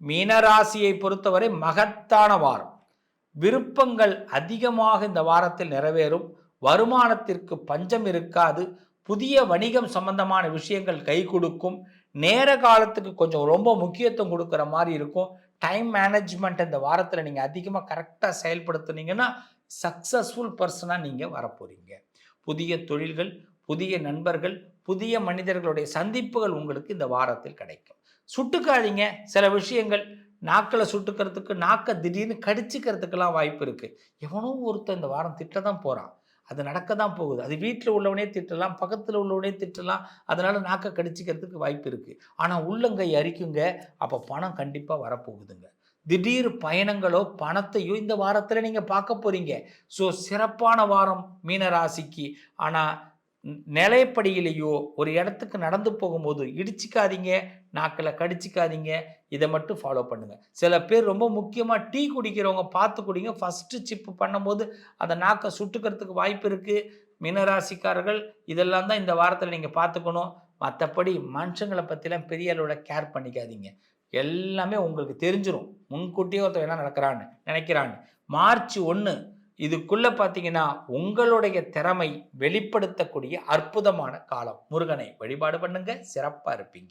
மீனராசியை பொறுத்தவரை மகத்தான வாரம். விருப்பங்கள் அதிகமாக இந்த வாரத்தில் நிறைவேறும். வருமானத்திற்கு பஞ்சம் இருக்காது. புதிய வணிகம் சம்பந்தமான விஷயங்கள் கை கொடுக்கும். நேர காலத்துக்கு கொஞ்சம் ரொம்ப முக்கியத்துவம் கொடுக்குற மாதிரி இருக்கும். டைம் மேனேஜ்மெண்ட் இந்த வாரத்தில் நீங்கள் அதிகமாக கரெக்டாக செயல்படுத்துனீங்கன்னா சக்ஸஸ்ஃபுல் பர்சனாக நீங்கள் வரப்போறீங்க. புதிய தொழில்கள், புதிய நண்பர்கள், புதிய மனிதர்களுடைய சந்திப்புகள் உங்களுக்கு இந்த வாரத்தில் கிடைக்கும். சுட்டுக்காதீங்க. சில விஷயங்கள் நாக்கில் சுட்டுக்கிறதுக்கு, நாக்கை திடீர்னு கடிச்சிக்கிறதுக்கெல்லாம் வாய்ப்பு இருக்குது. எவனோ ஒருத்தன் இந்த வாரம் திட்ட தான் போகிறான். அது நடக்க தான் போகுது. அது வீட்டில் உள்ளவனே திட்டலாம், பக்கத்தில் உள்ளவனே திட்டலாம். அதனால் நாக்கை கடிச்சிக்கிறதுக்கு வாய்ப்பு இருக்குது. ஆனால் உள்ளங்கை அரிக்குங்க. அப்போ பணம் கண்டிப்பாக வரப்போகுதுங்க. திடீர் பயணங்களோ பணத்தையோ இந்த வாரத்தில் நீங்கள் பார்க்க போகிறீங்க. ஸோ சிறப்பான வாரம் மீனராசிக்கு. ஆனால் நிலைப்படியிலேயோ ஒரு இடத்துக்கு நடந்து போகும்போது இடிச்சிக்காதீங்க, நாக்கில் கடிச்சிக்காதீங்க. இதை மட்டும் ஃபாலோ பண்ணுங்கள். சில பேர் ரொம்ப முக்கியமாக டீ குடிக்கிறவங்க பார்த்து குடிங்க. ஃபஸ்ட்டு சிப்பு பண்ணும்போது அந்த நாக்கை சுட்டுக்கிறதுக்கு வாய்ப்பு இருக்குது. மீனராசிக்காரர்கள் இதெல்லாம் தான் இந்த வாரத்தில் நீங்கள் பார்த்துக்கணும். மற்றபடி மனுஷங்களை பற்றிலாம் பெரிய அளவில் கேர் பண்ணிக்காதீங்க. எல்லாமே உங்களுக்கு தெரிஞ்சிடும். முன்கூட்டியே ஒருத்தர் என்ன நடக்கிறான்னு நினைக்கிறான்னு. மார்ச் 1 இதுக்குள்ளே பார்த்தீங்கன்னா உங்களுடைய திறமை வெளிப்படுத்தக்கூடிய அற்புதமான காலம். முருகனை வழிபாடு பண்ணுங்க, சிறப்பாக இருப்பீங்க.